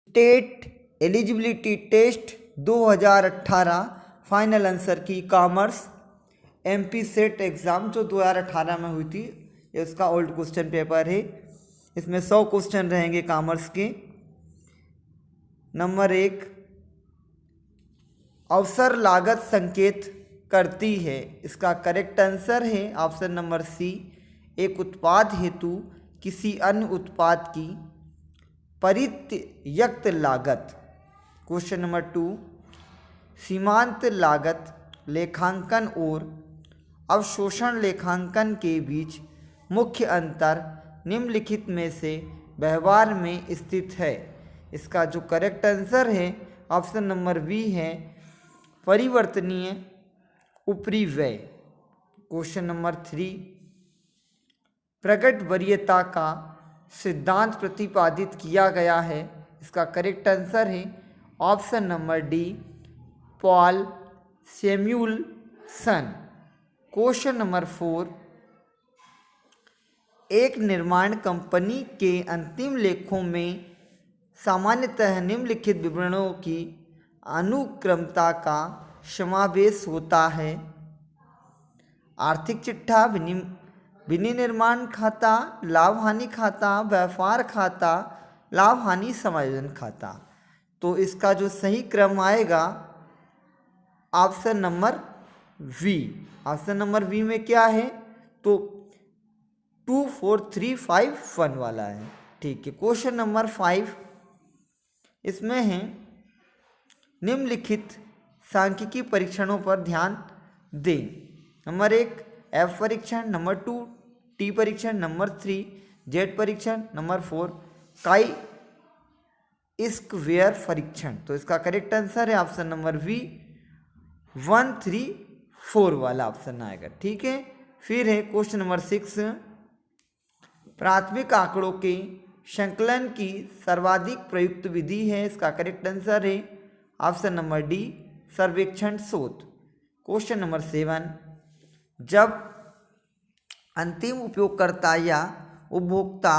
State eligibility test 2018 final answer key commerce MP SET exam जो 2018 में हुई थी, ये उसका ओल्ड क्वेश्चन पेपर है। इसमें 100 क्वेश्चन रहेंगे कॉमर्स के। नंबर 1, अवसर लागत संकेत करती है, इसका करेक्ट आंसर है ऑप्शन नंबर सी, एक उत्पाद हेतु किसी अन्य उत्पाद की परित्यक्त लागत। क्वेश्चन नंबर 2, सीमांत लागत लेखांकन और अवशोषण लेखांकन के बीच मुख्य अंतर निम्नलिखित में से व्यवहार में स्थित है, इसका जो करेक्ट आंसर है ऑप्शन नंबर बी है, परिवर्तनीय ऊपरी व्यय। क्वेश्चन नंबर 3, प्रकट वरीयता का सिद्धांत प्रतिपादित किया गया है, इसका करेक्ट आंसर है option number D, Paul Samuelson. Question number 4, एक निर्माण कंपनी के अंतिम लेखों में सामान्यतः निम्नलिखित विवरणों की अनुक्रमता का समावेश होता है, आर्थिक चिट्ठा, विनिर्माण खाता, लाभ हानि खाता, व्यापार खाता, लाभ हानि समायोजन खाता। तो इसका जो सही क्रम आएगा option number B. Option number B में क्या है, तो 2 4 3 5 1 वाला है। ठीक है। क्वेश्चन नंबर 5 इसमें है, निम्नलिखित सांख्यिकी परीक्षणों पर ध्यान दें। नंबर 1, एफ परीक्षण, नंबर 2, टी परीक्षण, नंबर 3, जेड परीक्षण, नंबर 4, काई स्क्वेयर परीक्षण। तो इसका करेक्ट आंसर है ऑप्शन नंबर वी, 1 3 4 वाला ऑप्शन आएगा। ठीक है। फिर है क्वेश्चन नंबर 6, प्राथमिक आंकड़ों के संकलन की सर्वाधिक प्रयुक्त विधि है, इसका करेक्ट आंसर है ऑप्शन नंबर डी, सर्वेक्षण शोध। क्वेश्चन नंबर 7, जब अंतिम उपयोगकर्ता या उपभोक्ता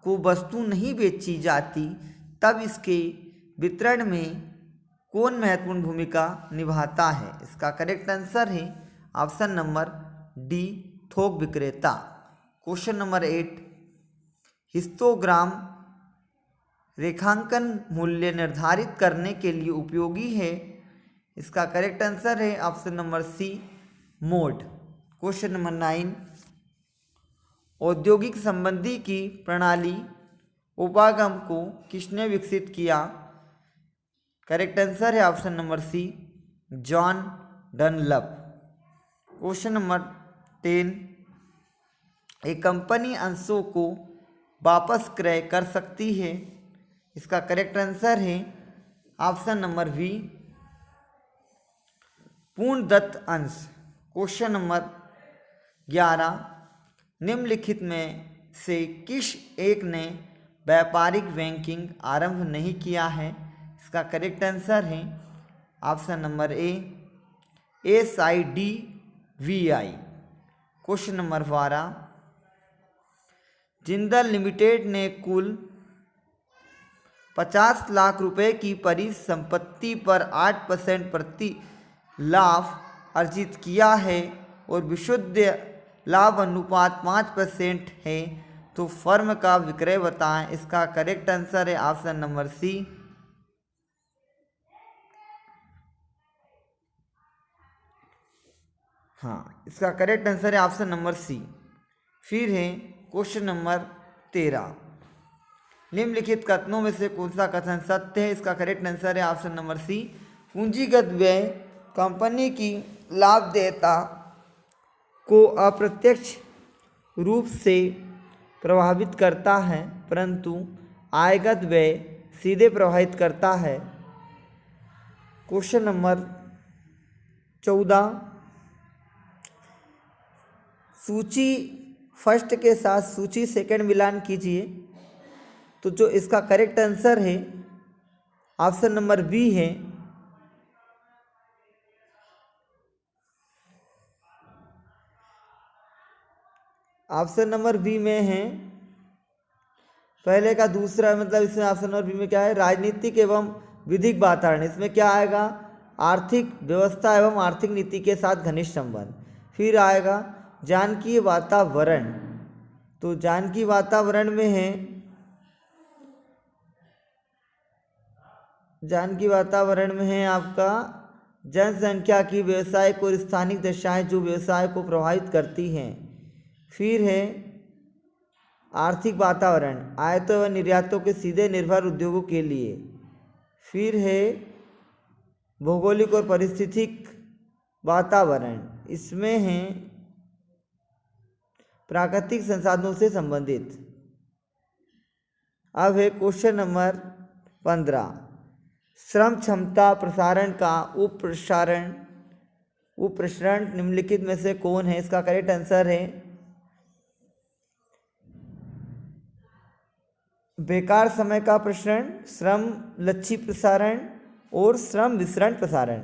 को वस्तु नहीं बेची जाती तब इसके वितरण में कौन महत्वपूर्ण भूमिका निभाता है, इसका करेक्ट आंसर है ऑप्शन नंबर डी, थोक विक्रेता। क्वेश्चन नंबर 8, हिस्टोग्राम रेखांकन मूल्य निर्धारित करने के लिए उपयोगी है, इसका करेक्ट आंसर है option number C, mode. Question number 9, औद्योगिक संबंधी की प्रणाली उपागम को किसने विकसित किया, करेक्ट आंसर है option number C, John Dunlop. Question number 10, एक कंपनी अंशों को वापस क्रय कर सकती है, इसका करेक्ट आंसर है ऑप्शन नंबर वी, पूर्णदत्त अंश। क्वेश्चन नंबर 11, निम्नलिखित में से किस एक ने व्यापारिक बैंकिंग आरंभ नहीं किया है, इसका करेक्ट आंसर है ऑप्शन नंबर ए, SIDVI। Question number 12, Jindal limited ने कुल 50 लाख रुपए की परिसंपत्ति पर 8% प्रति लाभ अर्जित किया है और विशुद्ध लाभ अनुपात 5% है, तो फर्म का विक्रय बताएं, इसका करेक्ट आंसर है ऑप्शन नंबर सी, हाँ इसका करेक्ट आंसर है ऑप्शन नंबर सी। फिर है क्वेश्चन नंबर 13, निम्नलिखित कथनों में से कौन सा कथन सत्य है, इसका करेक्ट आंसर है ऑप्शन नंबर सी, पूंजीगत व्यय कंपनी की लाभदेयता को अप्रत्यक्ष रूप से प्रभावित करता है परंतु आयगत व्यय सीधे प्रभावित करता है। क्वेश्चन नंबर 14, सूची फर्स्ट के साथ सूची सेकंड मिलान कीजिए, तो जो इसका करेक्ट आंसर है ऑप्शन नंबर बी है, ऑप्शन नंबर बी में है पहले का दूसरा मतलब इसमें ऑप्शन नंबर बी में क्या है, राजनीतिक एवं विधिक वातावरण। इसमें क्या आएगा, आर्थिक व्यवस्था एवं आर्थिक नीति के साथ घनिष्ठ संबंध। फिर आएगा जानकीय वातावरण, तो जानकीय वातावरण में है, जानकीय वातावरण में है आपका जनसंख्या की, व्यवसायिक और स्थानिक दशाएं जो व्यवसाय को प्रभावित करती हैं। फिर है आर्थिक वातावरण, आयातों व निर्यातों के सीधे निर्भर उद्योगों के लिए। फिर है भौगोलिक और पारिस्थितिक वातावरण, इसमें है प्राकृतिक संसाधनों से संबंधित। अब है क्वेश्चन नंबर 15, श्रम क्षमता प्रसारण का उपप्रसारण निम्नलिखित में से कौन है। इसका करेक्ट आंसर है बेकार समय का प्रसारण, श्रम लक्षी प्रसारण और श्रम विसरण प्रसारण।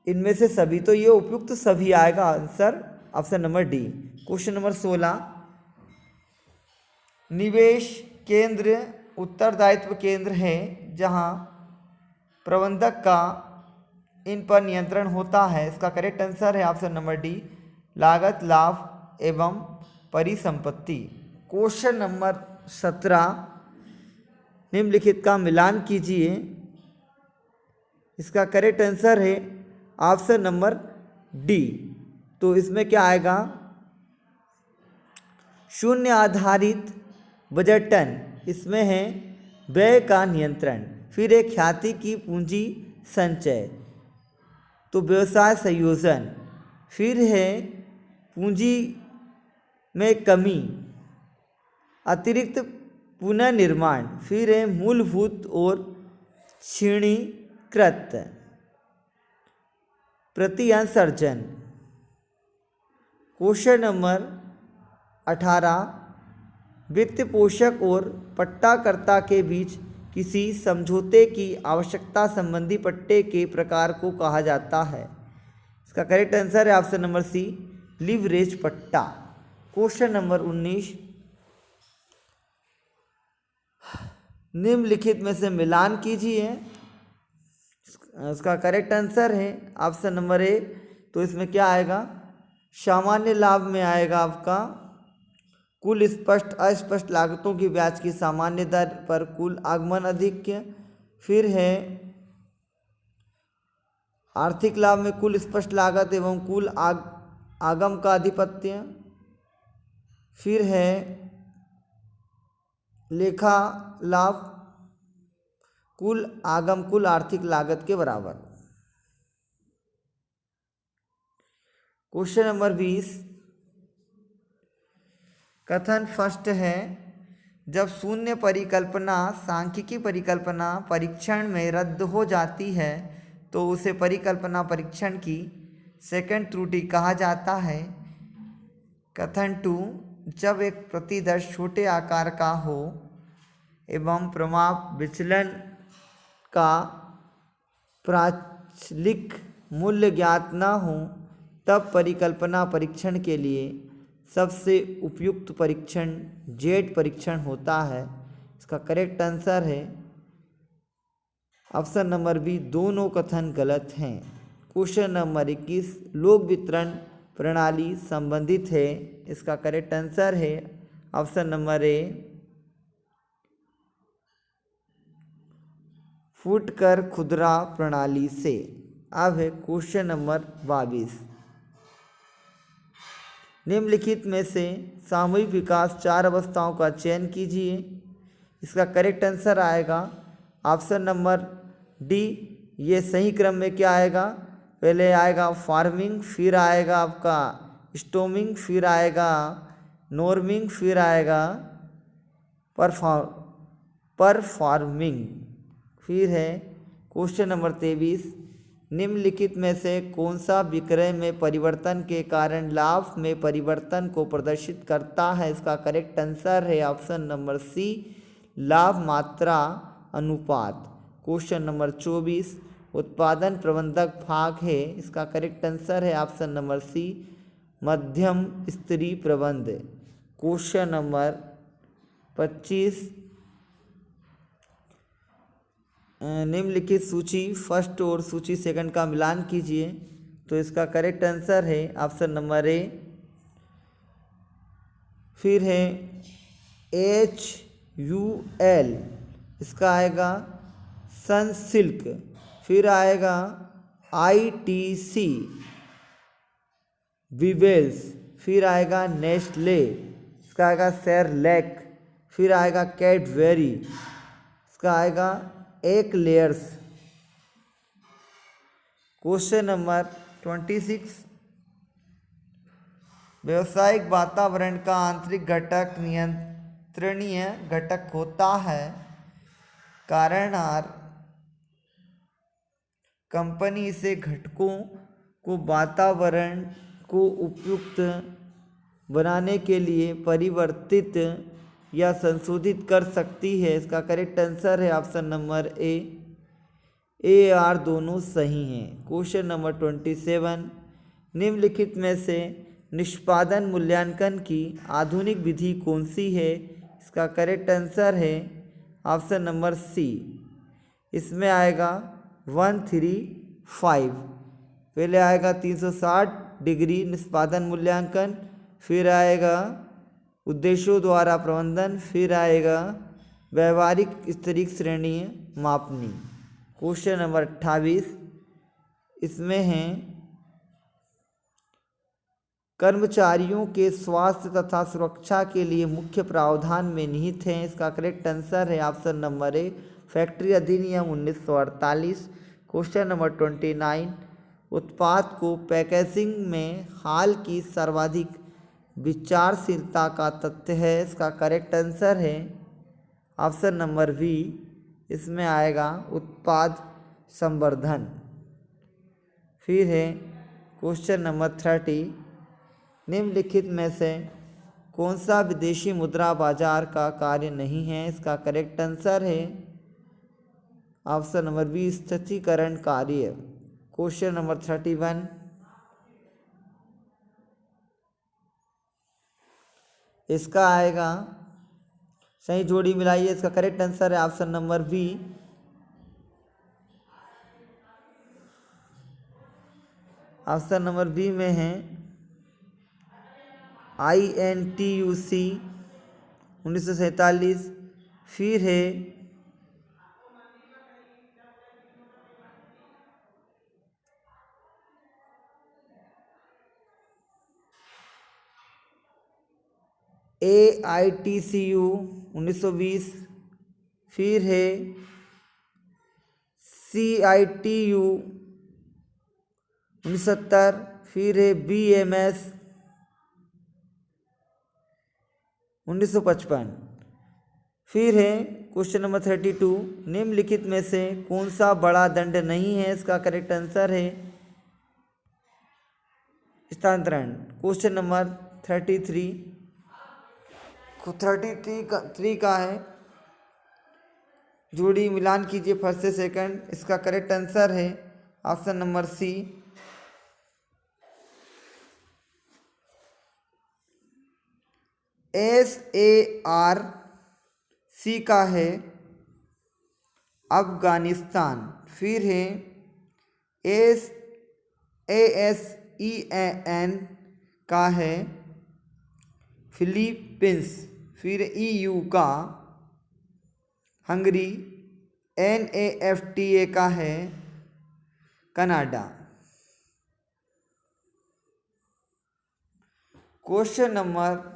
इनमें से सभी, तो ये उपयुक्त सभी आएगा answer option number D. Question number 16, निवेश केंद्र उत्तरदायित्व केंद्र है जहां प्रबंधक का इन पर नियंत्रण होता है। इसका करेक्ट आंसर है ऑप्शन नंबर डी, लागत, लाभ एवं परिसंपत्ति। क्वेश्चन नंबर 17, निम्नलिखित का मिलान कीजिए। इसका करेक्ट आंसर है ऑप्शन नंबर डी। तो इसमें क्या आएगा, शून्य आधारित बजटन, इसमें है व्यय का नियंत्रण। फिर एक ख्याति की पूंजी संचय, तो व्यवसाय संयोजन। फिर है पूंजी में कमी, अतिरिक्त पुनर्निर्माण। फिर है मूलभूत और श्रेणीकृत प्रत्यंसर्जन। क्वेश्चन नंबर 18, वित्त पोषक और पट्टाकर्ता के बीच किसी समझौते की आवश्यकता संबंधी पट्टे के प्रकार को कहा जाता है। इसका करेक्ट आंसर है ऑप्शन नंबर सी, लिवरेज पट्टा। क्वेश्चन नंबर 19, निम्नलिखित में से मिलान कीजिए। इसका करेक्ट आंसर है ऑप्शन नंबर ए। तो इसमें क्या आएगा, सामान्य लाभ में आएगा आपका कुल स्पष्ट अस्पष्ट लागतों की ब्याज की सामान्य दर पर कुल आगमन अधिक्य। फिर है आर्थिक लाभ में कुल स्पष्ट लागत एवं कुल आगम का अधिपत्य। फिर है लेखा लाभ, कुल आगम कुल आर्थिक लागत के बराबर। क्वेश्चन नंबर 20, कथन फर्स्ट है, जब शून्य परिकल्पना सांख्यिकी परिकल्पना परीक्षण में रद्द हो जाती है तो उसे परिकल्पना परीक्षण की सेकंड त्रुटि कहा जाता है। कथन 2, जब एक प्रतिदर्श छोटे आकार का हो एवं प्रमाप विचलन का प्राचलिक मूल्य ज्ञात न हो तब परिकल्पना परीक्षण के लिए सबसे उपयुक्त परीक्षण जेड परीक्षण होता है। इसका करेक्ट आंसर है ऑप्शन नंबर बी, दोनों कथन गलत हैं। क्वेश्चन नंबर 21, लोक वितरण प्रणाली संबंधित है। इसका करेक्ट आंसर है ऑप्शन नंबर ए, फुटकर खुदरा प्रणाली से। अब है क्वेश्चन नंबर 22, निम्नलिखित में से सामूहिक विकास 4 अवस्थाओं का चयन कीजिए। इसका करेक्ट आंसर आएगा ऑप्शन नंबर डी। ये सही क्रम में क्या आएगा, पहले आएगा फार्मिंग, फिर आएगा आपका स्टोमिंग, फिर आएगा नॉर्मिंग, फिर आएगा परफॉर्मिंग। फिर है क्वेश्चन नंबर 23, निम्नलिखित में से कौन सा विक्रय में परिवर्तन के कारण लाभ में परिवर्तन को प्रदर्शित करता है। इसका करेक्ट आंसर है ऑप्शन नंबर सी, लाभ मात्रा अनुपात। क्वेश्चन नंबर 24, उत्पादन प्रबंधक भाग है। इसका करेक्ट आंसर है ऑप्शन नंबर सी, मध्यम स्तरीय प्रबंध। क्वेश्चन नंबर 25 निम्नलिखित सूची फर्स्ट और सूची सेकंड का मिलान कीजिए। तो इसका करेक्ट आंसर है ऑप्शन नंबर ए। फिर है HUL, इसका आएगा सनसिल्क। फिर आएगा ITC विवेल्स। फिर आएगा नेस्ले, इसका आएगा सेरलैक। फिर आएगा कैडबरी, इसका आएगा एक्लेयर्स। क्वेश्चन नंबर 26, व्यवसायिक वातावरण का आंतरिक घटक नियंत्रणीय घटक होता है। कारण आर कंपनी इसे घटकों को वातावरण को उपयुक्त बनाने के लिए परिवर्तित या संशोधित कर सकती है। इसका करेक्ट आंसर है ऑप्शन नंबर ए आर दोनों सही हैं। क्वेश्चन नंबर 27, निम्नलिखित में से निष्पादन मूल्यांकन की आधुनिक विधि कौन सी है? इसका करेक्ट आंसर है ऑप्शन नंबर सी। इसमें आएगा 135। पहले आएगा 360 डिग्री निष्पादन मूल्यांकन, फिर आएगा उद्देश्यों द्वारा प्रबंधन, फिर आएगा व्यवहारिक स्तरीय श्रेणी मापनी। क्वेश्चन नंबर 28, इसमें है कर्मचारियों के स्वास्थ्य तथा सुरक्षा के लिए मुख्य प्रावधान में निहित हैं। इसका करेक्ट आंसर है ऑप्शन नंबर ए, फैक्ट्री अधिनियम 1948। क्वेश्चन नंबर 29, उत्पाद को पैकेजिंग में हाल की सर्वाधिक विचारशीलता का तथ्य है। इसका करेक्ट आंसर है ऑप्शन नंबर बी। इसमें आएगा उत्पाद संवर्धन। फिर है क्वेश्चन नंबर 30, निम्नलिखित में से कौन सा विदेशी मुद्रा बाजार का कार्य नहीं है? इसका करेक्ट आंसर है ऑप्शन नंबर बी, स्थितीकरण कार्य। क्वेश्चन नंबर 31, इसका आएगा सही जोड़ी मिलाइए। इसका करेक्ट आंसर है option number B. Option number B में है INTUC 1947। फिर है AITCU 1920। फिर है CITU 1970। फिर है BMS 1955। फिर है क्वेश्चन नंबर 32, निम्नलिखित में से कौन सा बड़ा दंड नहीं है? इसका करेक्ट आंसर है स्थानांतरण। क्वेश्चन नंबर 33 का है जोड़ी मिलान कीजिए फर्स्ट से सेकंड। इसका करेक्ट आंसर है ऑप्शन नंबर सी। SARC का है अफगानिस्तान। फिर है ASEAN का है फिलीपींस। फिर EU का हंगरी। NAFTA का है कनाडा। क्वेश्चन नंबर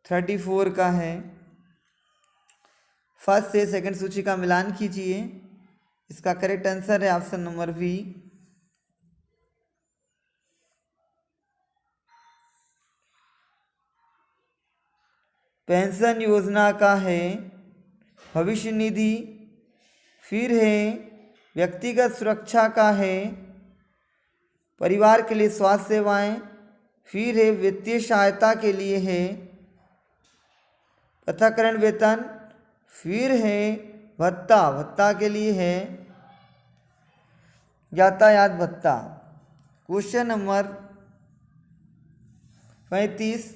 34 का है फर्स्ट से सेकंड सूची का मिलान कीजिए। इसका करेक्ट आंसर है ऑप्शन नंबर बी। पेंशन योजना का है भविष्य निधि। फिर है व्यक्तिगत सुरक्षा का है परिवार के लिए स्वास्थ्य सेवाएं। फिर है वित्तीय सहायता के लिए है पृथक्करण वेतन। फिर है भत्ता के लिए है यातायात भत्ता। क्वेश्चन नंबर 35,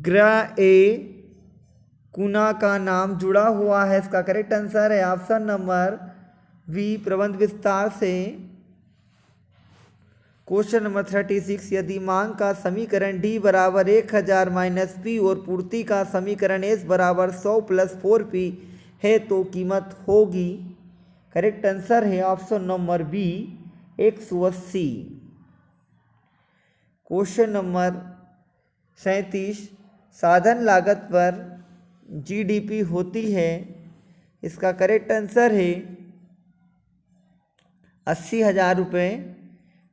ग्रह ए कुना का नाम जुड़ा हुआ है, इसका करेक्ट आंसर है ऑप्शन नंबर बी प्रबंध विस्तार से। क्वेश्चन नंबर 36, यदि मांग का समीकरण डी बराबर 1000 माइनस पी और पूर्ति का समीकरण एस बराबर 100 प्लस 4p है तो कीमत होगी। करेक्ट आंसर है option number B 180। Question number 37, साधन लागत पर जीडीपी होती है, इसका करेक्ट आंसर है 80,000 रुपये।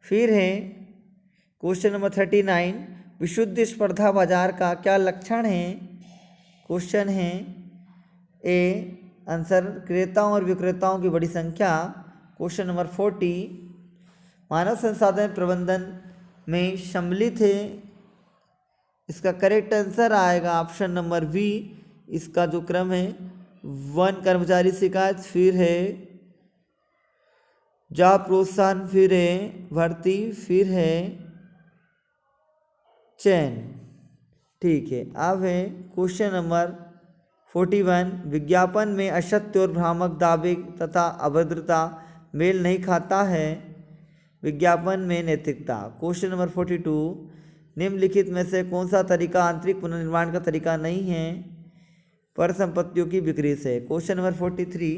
फिर है क्वेश्चन नंबर 39, विशुद्ध स्पर्धा बाजार का क्या लक्षण है। क्वेश्चन है ए आंसर क्रेताओं और विक्रेताओं की बड़ी संख्या। क्वेश्चन नंबर 40, मानव संसाधन प्रबंधन में सम्मिलित है, इसका करेक्ट आंसर आएगा ऑप्शन नंबर बी। इसका जो क्रम है 1 कर्मचारी शिकायत, फिर है जॉब प्रोत्साहन, फिर है भर्ती, फिर है चयन। ठीक है, अब है क्वेश्चन नंबर 41, विज्ञापन में असत्य और भ्रामक दावे तथा अभद्रता मेल नहीं खाता है, विज्ञापन में नैतिकता। क्वेश्चन नंबर 42, निम्नलिखित में से कौन सा तरीका आंतरिक पुनर्निर्माण का तरीका नहीं है, परिसंपत्तियों की बिक्री से। क्वेश्चन नंबर 43,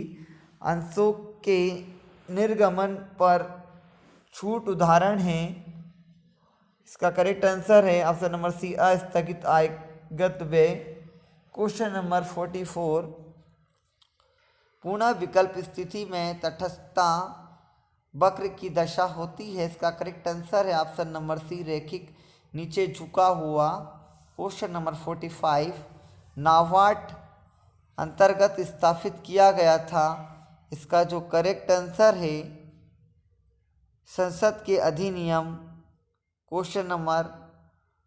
अंशों के निर्गमन पर छूट उदाहरण है, इसका करेक्ट आंसर है ऑप्शन नंबर सी अस्थगित आयगत व्यय। क्वेश्चन नंबर 44, पुनः विकल्प स्थिति में तटस्थता वक्र की दशा होती है, इसका करेक्ट आंसर है ऑप्शन नंबर सी रैखिक नीचे झुका हुआ। क्वेश्चन नंबर 45, नाबार्ड अंतर्गत स्थापित किया गया था, इसका जो करेक्ट आंसर है संसद के अधिनियम। क्वेश्चन नंबर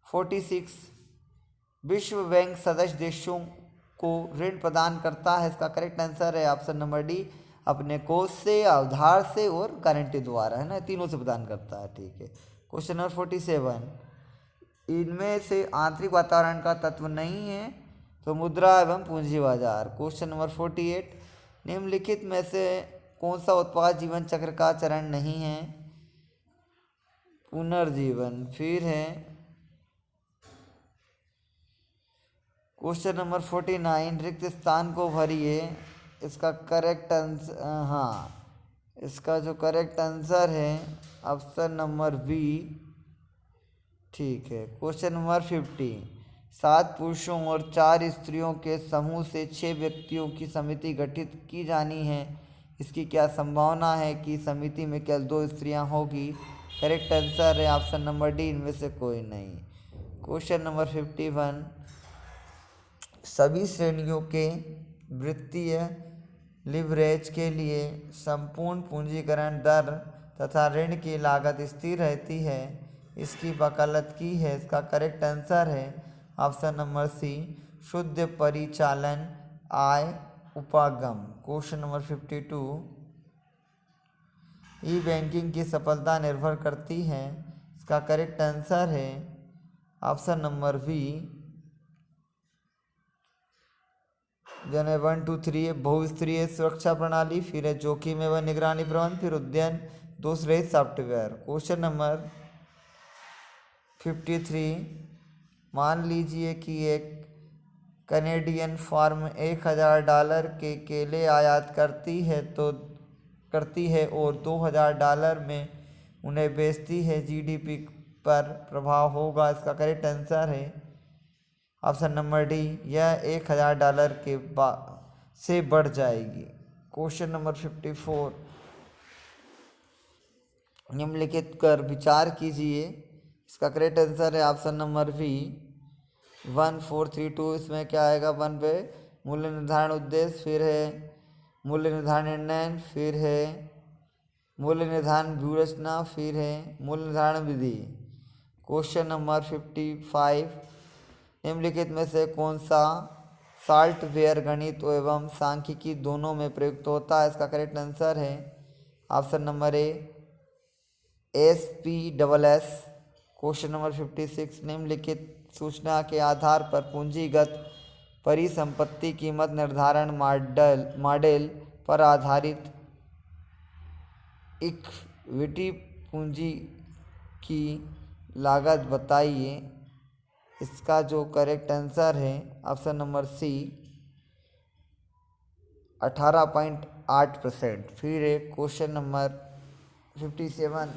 46, विश्व बैंक सदस्य देशों को ऋण प्रदान करता है, इसका करेक्ट आंसर है ऑप्शन नंबर डी, अपने कोष से, उधार से और गारंटी द्वारा, है ना, तीनों से प्रदान करता है। ठीक है, क्वेश्चन नंबर 47, इनमें से आंतरिक वातावरण का तत्व नहीं है तो मुद्रा एवं पूंजी बाजार। क्वेश्चन नंबर 48, निम्नलिखित में से कौन सा उत्पाद जीवन चक्र का चरण नहीं है, पुनर्जीवन। फिर है क्वेश्चन नंबर 49, रिक्त स्थान को भरिए, इसका करेक्ट आंसर, हाँ, इसका जो करेक्ट आंसर है ऑप्शन नंबर बी। ठीक है, क्वेश्चन नंबर 50, 7 पुरुषों और 4 स्त्रियों के समूह से 6 व्यक्तियों की समिति गठित की जानी है, इसकी क्या संभावना है कि समिति में केवल 2 स्त्रियां होगी। करेक्ट आंसर है ऑप्शन नंबर डी, इनमें से कोई नहीं। क्वेश्चन नंबर 51, सभी श्रेणियों के वित्तीय लिवरेज के लिए संपूर्ण पूंजीकरण दर तथा ऋण की लागत स्थिर रहती है, इसकी वकालत की है, इसका करेक्ट आंसर है ऑप्शन नंबर सी, शुद्ध परिचालन आय उपागम। क्वेश्चन नंबर 52, ई बैंकिंग की सफलता निर्भर करती है, इसका करेक्ट आंसर है ऑप्शन नंबर बी, जने 1 2 3 बहुस्तरीय सुरक्षा प्रणाली, फिर है जोखिम एवं निगरानी प्रबंध, फिर उद्यम दोष रहित सॉफ्टवेयर। क्वेश्चन नंबर 53, मान लीजिए कि एक कैनेडियन फार्म $1000 के केले आयात करती है और $2000 में उन्हें बेचती है, जीडीपी पर प्रभाव होगा, इसका करेक्ट आंसर है ऑप्शन नंबर डी, यह $1000 के से बढ़ जाएगी। क्वेश्चन नंबर 54, निम्नलिखित कर विचार कीजिए, इसका करेक्ट आंसर है ऑप्शन नंबर बी 1432। इसमें क्या आएगा, 1 पे मूल्य निर्धारण उद्देश्य, फिर है मूल्य निर्धारण निर्णय, फिर है मूल्य निर्धारण व्यूहरचना, फिर है मूल्य निर्धारण विधि। क्वेश्चन नंबर 55, निम्नलिखित में से कौन सा सॉफ्टवेयर गणित एवं सांख्यिकी दोनों में प्रयुक्त होता है, इसका करेक्ट आंसर है ऑप्शन नंबर ए SPSS। क्वेश्चन नंबर 56, निम्नलिखित सूचना के आधार पर पूंजीगत परिसंपत्ति कीमत निर्धारण मॉडल पर आधारित इक्विटी पूंजी की लागत बताइए। इसका जो करेक्ट आंसर है ऑप्शन नंबर सी 18.8%। फिर है क्वेश्चन नंबर 57,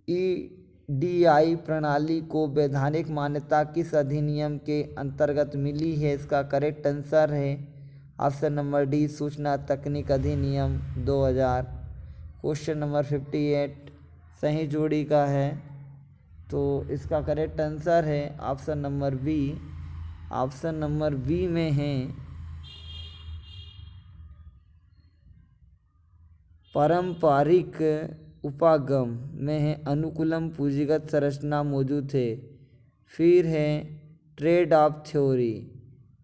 ईडीआई प्रणाली को वैधानिक मान्यता किस अधिनियम के अंतर्गत मिली है? इसका करेक्ट आंसर है ऑप्शन नंबर डी सूचना तकनीक अधिनियम 2000। क्वेश्चन नंबर 58 सही जोड़ी का है, तो इसका करेक्ट आंसर है option number B. Option number B में है पारंपरिक उपागम में है अनुकूलम पूंजीगत संरचना मौजूद है। फिर है ट्रेड ऑफ थ्योरी,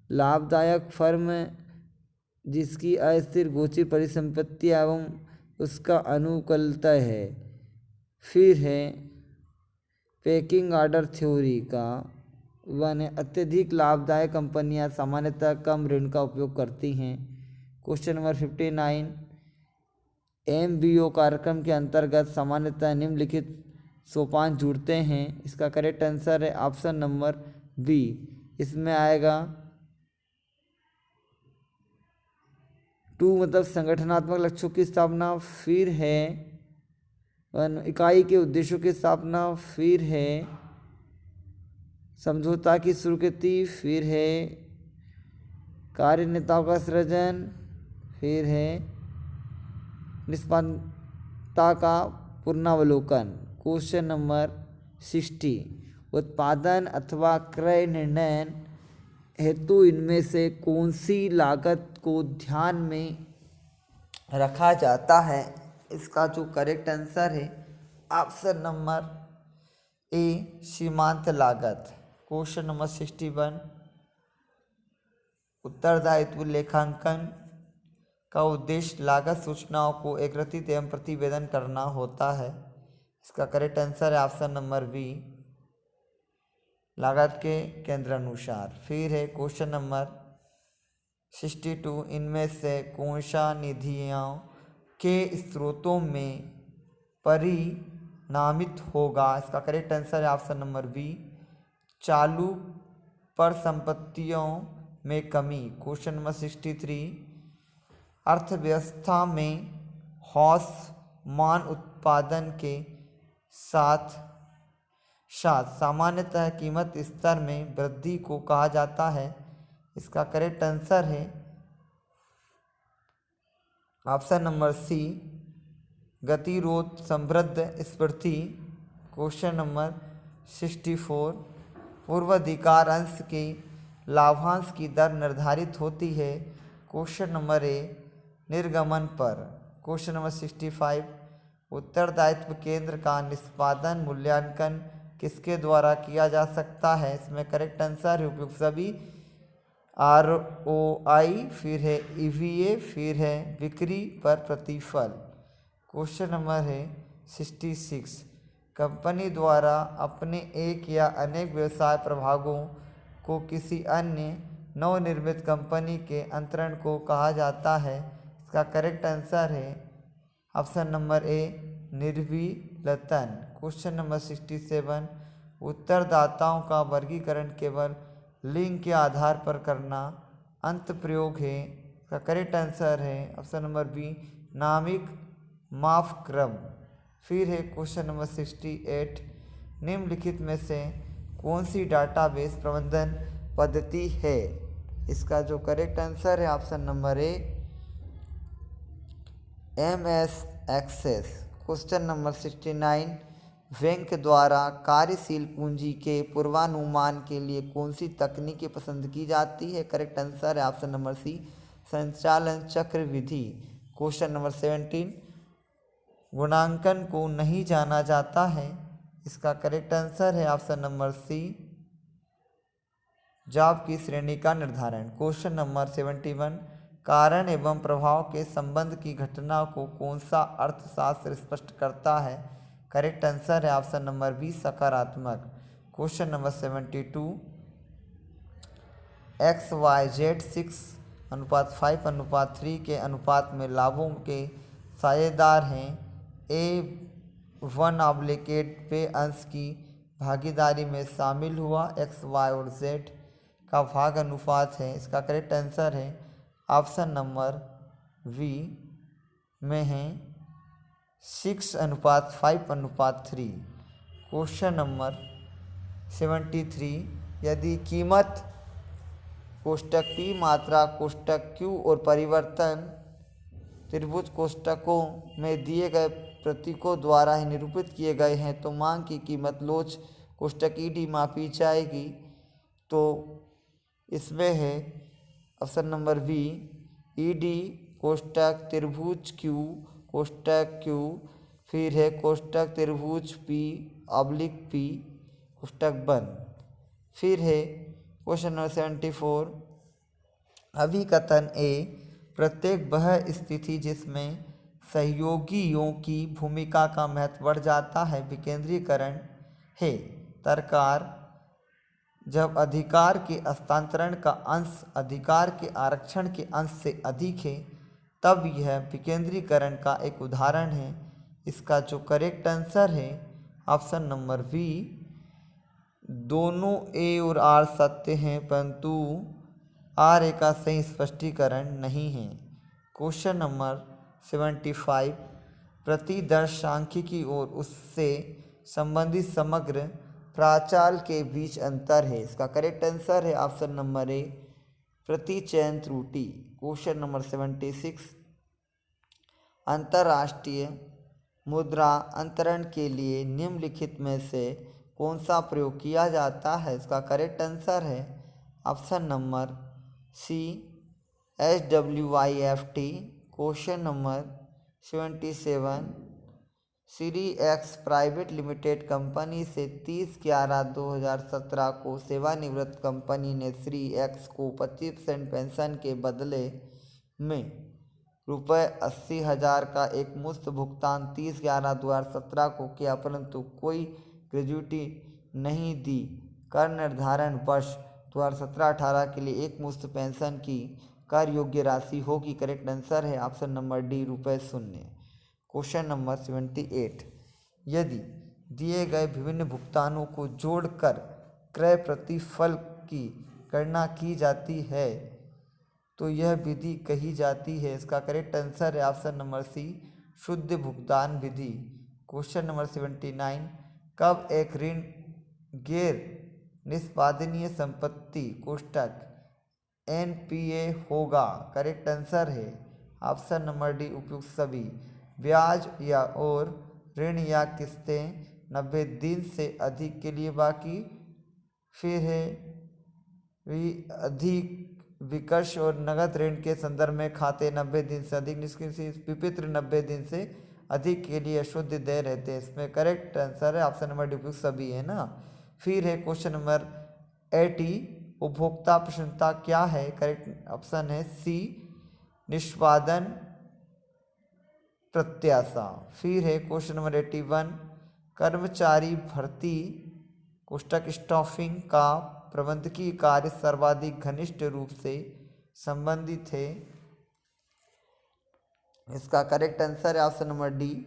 लाभदायक फर्म जिसकी अस्थिर गोचर परिसंपत्ति एवं उसका अनुकूलता है। फिर है पैकिंग ऑर्डर थ्योरी का वन है अत्यधिक लाभदायक कंपनियां सामान्यतः कम ऋण का उपयोग करती हैं। क्वेश्चन नंबर 59, MBO कार्यक्रम के अंतर्गत सामान्यतः निम्नलिखित सोपान जुड़ते हैं। इसका करेक्ट आंसर है ऑप्शन नंबर बी। इसमें आएगा 2 मतलब संगठनात्मक लक्ष्यों की स्थापना, फिर है इकाई के उद्देश्यों की स्थापना, फिर है समझौता की स्वीकृति, फिर है कार्य नेताओं का सृजन, फिर है निष्पक्षता का पुनरावलोकन। क्वेश्चन नंबर 60, उत्पादन अथवा क्रय निर्णय हेतु इनमें से कौन सी लागत को ध्यान में रखा जाता है? इसका जो करेक्ट आंसर है ऑप्शन नंबर ए सीमांत लागत। क्वेश्चन नंबर 61, उत्तरदायित्व लेखांकन का उद्देश्य लागत सूचनाओं को एकत्रित एवं प्रतिवेदन करना होता है। इसका करेक्ट आंसर है ऑप्शन नंबर बी लागत के केंद्रानुसार। फिर है क्वेश्चन नंबर 62, इनमें से कौन सा निधियों के स्रोतों में परिणामित होगा? इसका करेक्ट आंसर है ऑप्शन नंबर बी चालू परिसंपत्तियों में कमी। क्वेश्चन नंबर 63, अर्थव्यवस्था में हौस मान उत्पादन के साथ सामान्यतः कीमत स्तर में वृद्धि को कहा जाता है। इसका करेक्ट आंसर है ऑप्शन नंबर सी गतिरोध समृद्ध स्फूर्ति। क्वेश्चन नंबर 64, पूर्वाधिकार अंश के लाभांश की दर निर्धारित होती है। क्वेश्चन नंबर ए निर्गमन पर। क्वेश्चन नंबर 65, उत्तरदायित्व केंद्र का निष्पादन मूल्यांकन किसके द्वारा किया जा सकता है? इसमें करेक्ट आंसर है उपयुक्त सभी ROI, फिर है EVA, फिर है बिक्री पर प्रतिफल। क्वेश्चन नंबर है 66, कंपनी द्वारा अपने एक या अनेक व्यवसाय प्रभागों को किसी अन्य नवनिर्मित कंपनी के अंतरण को कहा जाता है। इसका करेक्ट आंसर है ऑप्शन नंबर ए निर्विलतन। क्वेश्चन नंबर 67, उत्तरदाताओं का वर्गीकरण केवल लिंग के आधार पर करना अंत प्रयोग है। इसका करेक्ट आंसर है ऑप्शन नंबर बी नामिक माप क्रम। फिर है क्वेश्चन नंबर 68, निम्नलिखित में से कौन सी डाटाबेस प्रबंधन पद्धति है? इसका जो करेक्ट आंसर है option number A MS access. Question number 69, bank द्वारा कार्यशील पूंजी के पूर्वानुमान के लिए कौन सी तकनीकें पसंद की जाती है? करेक्ट आंसर है ऑप्शन नंबर सी संचालन चक्र विधि। क्वेश्चन नंबर 17, गुणांकन को नहीं जाना जाता है। इसका करेक्ट आंसर है ऑप्शन नंबर सी जॉब की श्रेणी का निर्धारण। क्वेश्चन नंबर 71, कारण एवं प्रभाव के संबंध की घटना को कौन सा अर्थशास्त्र स्पष्ट करता है? करेक्ट आंसर है ऑप्शन नंबर बी सकारात्मक। क्वेश्चन नंबर 72 XYZ 6:5:3 के अनुपात में लाभों के साझेदार हैं। A1/8 वे अंश की भागीदारी में शामिल हुआ। X, Y और Z का भाग अनुपात है। इसका करेक्ट आंसर है ऑप्शन नंबर बी में है 6:5:3। क्वेश्चन नंबर 73 यदि कीमत कोष्टक P मात्रा कोष्टक Q और परिवर्तन त्रिभुज कोष्टकों में दिए गए प्रतीकों द्वारा ही निरूपित किए गए हैं तो मांग की कीमत लोच कोष्टक ED मापी जाएगी। तो इसमें है ऑप्शन नंबर बी ED कोष्टक त्रिभुज Q कोष्टक Q, फिर है कोष्टक त्रिभुज P/P कोष्टक बंद। फिर है क्वेश्चन नंबर 74 अभिकथन ए प्रत्येक वह स्थिति जिसमें सहयोगियों की भूमिका का महत्व बढ़ जाता है विकेंद्रीकरण है। तरकार जब अधिकार के हस्तांतरण का अंश अधिकार के आरक्षण के अंश से अधिक है तब यह विकेंद्रीकरण का एक उदाहरण है। इसका जो करेक्ट आंसर है ऑप्शन नंबर बी दोनों ए और आर सत्य हैं परंतु आर ए का सही स्पष्टीकरण नहीं है। क्वेश्चन नंबर 75 प्रतिदर्श सांख्यिकी और उससे संबंधित समग्र प्राचाल के बीच अंतर है। इसका करेक्ट आंसर है ऑप्शन नंबर ए प्रतिचयन त्रुटि। क्वेश्चन नंबर 76 अंतर्राष्ट्रीय मुद्रा अंतरण के लिए निम्नलिखित में से कौन सा प्रयोग किया जाता है। इसका करेक्ट आंसर है option number C SWIFT। Question number 77 सीरी एक्स प्राइवेट लिमिटेड कंपनी से 30/11/2017 को सेवानिवृत्त कंपनी ने श्री एक्स को 25% पेंशन के बदले में ₹80,000 का एक मुश्त भुगतान 30/11/2017 को किया परंतु कोई ग्रेच्युटी नहीं दी। कर निर्धारण वर्ष 2017-18 के लिए एक मुश्त पेंशन की कर योग्य राशि होगी। करेक्ट आंसर है option number D ₹0। Question number 78 यदि दिए गए विभिन्न भुगतानों को जोड़कर क्रय प्रतिफल की गणना की जाती है तो यह विधि कही जाती है। इसका करेक्ट आंसर है ऑप्शन नंबर सी शुद्ध भुगतान विधि। क्वेश्चन नंबर 79 कब एक ऋण गैर निष्पादनीय संपत्ति कोष्टक NPA होगा। करेक्ट आंसर है ऑप्शन नंबर डी उपयुक्त सभी। ब्याज या और ऋण या किस्तें 90 दिन से अधिक के लिए बाकी। फिर है अधिक विकर्ष और नगद ऋण के संदर्भ में खाते 90 दिन से अधिक निष्क्रिय विपित्र 90 दिन से अधिक के लिए अशुद्ध देय रहते हैं। इसमें करेक्ट आंसर है ऑप्शन नंबर डी उपयुक्त सभी है ना। फिर है क्वेश्चन नंबर 80 उपभोक्ता प्रसन्नता क्या है। करेक्ट ऑप्शन है सी निष्पादन प्रत्याशा। फिर है क्वेश्चन नंबर 81 कर्मचारी भर्ती कोष्टक स्टाफिंग का प्रबंधकीय कार्य सर्वाधिक घनिष्ठ रूप से संबंधित है। इसका करेक्ट आंसर है ऑप्शन नंबर डी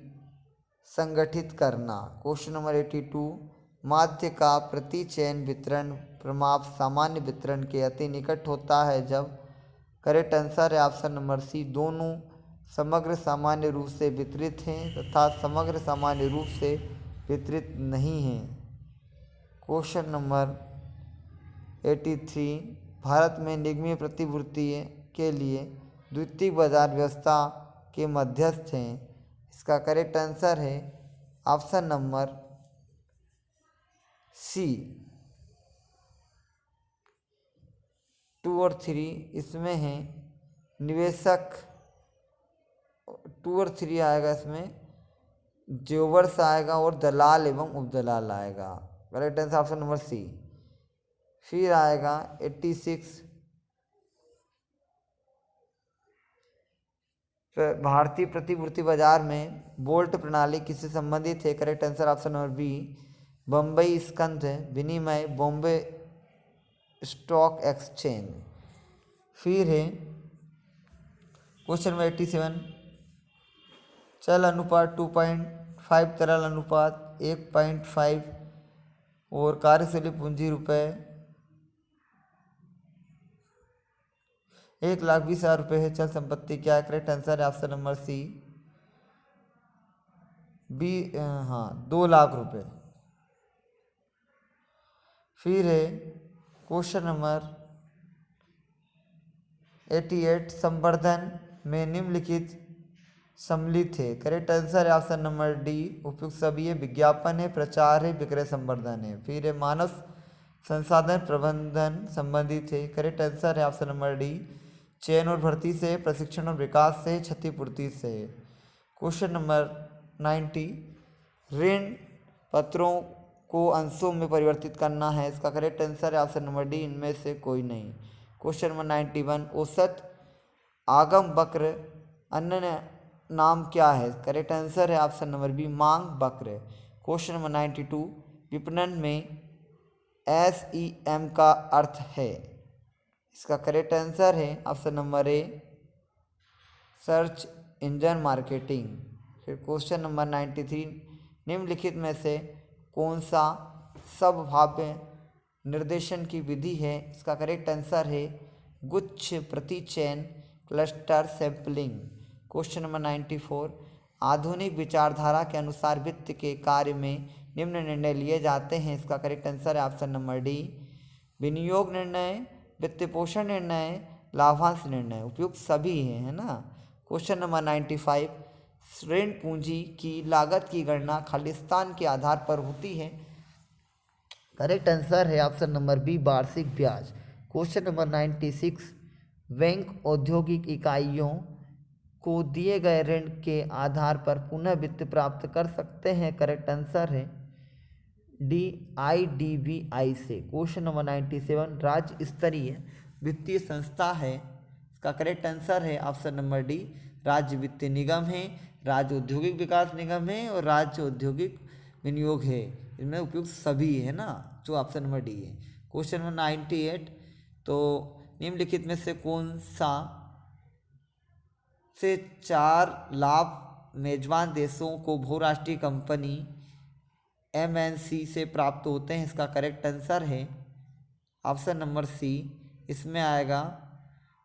संगठित करना। क्वेश्चन नंबर 82 माध्य का प्रतिचयन वितरण प्रमाप सामान्य वितरण के अति निकट होता है जब। करेक्ट आंसर है ऑप्शन नंबर सी दोनों समग्र सामान्य रूप से वितरित हैं तथा समग्र सामान्य रूप से वितरित नहीं हैं। क्वेश्चन नंबर 83 भारत में निगमीय प्रतिभूति के लिए द्वितीयक बाजार व्यवस्था के मध्यस्थ हैं। इसका करेक्ट आंसर है ऑप्शन नंबर सी 2 और 3। इसमें है निवेशक 2 और 3 आएगा। इसमें ज्वेलर्स आएगा और दलाल एवं उपदलाल आएगा। Correct answer option number C. फिर आएगा 86 भारतीय प्रतिभूति बाजार में बोल्ट प्रणाली किससे संबंधित है? Correct answer option number B, Bombay स्कंध विनिमय, बॉम्बे स्टॉक एक्सचेंज। फिर है क्वेश्चन नंबर 87, चल अनुपात 2.5, तरल अनुपात 1.5 और कार्यशील पूंजी रुपये 1,20,000 रुपये है। चल संपत्ति क्या है? करेक्ट आंसर है ऑप्शन नंबर सी, बी, हाँ 2 लाख रुपये। फिर है क्वेश्चन नंबर 88, संवर्धन में निम्नलिखित सम्मिलित है? करेक्ट आंसर है ऑप्शन नंबर डी, उपयुक्त सभी है। विज्ञापन है, प्रचार है, विक्रय संवर्धन है। फिर है मानव संसाधन प्रबंधन संबंधित है? करेक्ट आंसर है ऑप्शन नंबर डी, चयन और भर्ती से, प्रशिक्षण और विकास से, क्षतिपूर्ति से। क्वेश्चन नंबर 90, ऋण पत्रों को अंशों में परिवर्तित करना है? इसका करेक्ट आंसर है ऑप्शन नंबर डी, इनमें से कोई नहीं। क्वेश्चन नंबर 91, औसत आगम वक्र अन्य नाम क्या है? करेक्ट आंसर है ऑप्शन नंबर बी, मांग वक्र। क्वेश्चन नंबर 92, विपणन में SEM का अर्थ है? इसका करेक्ट आंसर है ऑप्शन नंबर ए, सर्च इंजन मार्केटिंग। फिर क्वेश्चन नंबर 93, निम्नलिखित में से कौन सा संभाव्य निर्देशन की विधि है? इसका करेक्ट आंसर है गुच्छ प्रतिचयन, क्लस्टर सैंपलिंग। क्वेश्चन नंबर 94, आधुनिक विचारधारा के अनुसार वित्त के कार्य में निम्न निर्णय लिए जाते हैं? इसका करेक्ट आंसर है ऑप्शन नंबर डी, विनियोग निर्णय, वित्त पोषण निर्णय, लाभांश निर्णय। उपयुक्त सभी है ना। क्वेश्चन नंबर 95, ऋण पूंजी की लागत की गणना खालिस्तान के आधार पर होती है? करेक्ट आंसर है ऑप्शन नंबर बी, वार्षिक ब्याज। क्वेश्चन नंबर 96, बैंक औद्योगिक इकाइयों को दिए गए ऋण के आधार पर पुनः वित्त प्राप्त कर सकते हैं? करेक्ट आंसर है डी, IDBI से। क्वेश्चन नंबर 97, राज्य स्तरीय वित्तीय संस्था है? इसका करेक्ट आंसर है ऑप्शन नंबर डी, राज्य वित्तीय निगम है, राज्य औद्योगिक विकास निगम है और राज्य औद्योगिक विनियोग है। इनमें उपयुक्त सभी है ना, जो ऑप्शन नंबर डी है। क्वेश्चन नंबर 98, तो निम्नलिखित में से कौन सा से 4 लाभ मेजबान देशों को बहुराष्ट्रीय कंपनी MNC से प्राप्त होते हैं? इसका करेक्ट आंसर है ऑप्शन नंबर सी, इसमें आएगा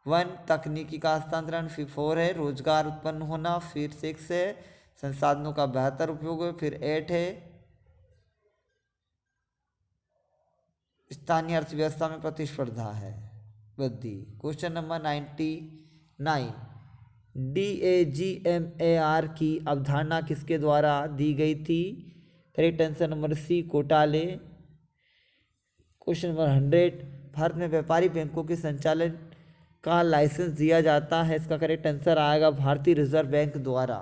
1, तकनीकी का हस्तांतरण, फिर 4 है रोजगार उत्पन्न होना, फिर 6 है संसाधनों का बेहतर उपयोग है, फिर 8 है स्थानीय अर्थव्यवस्था में प्रतिस्पर्धा है वृद्धि। क्वेश्चन नंबर 99, DAGMAR की अवधारणा किसके द्वारा दी गई थी? करेक्ट आंसर नंबर सी, कोटाले। क्वेश्चन नंबर 100, भारत में व्यापारी बैंकों के संचालन का लाइसेंस दिया जाता है? इसका करेक्ट आंसर आएगा भारतीय रिजर्व बैंक द्वारा।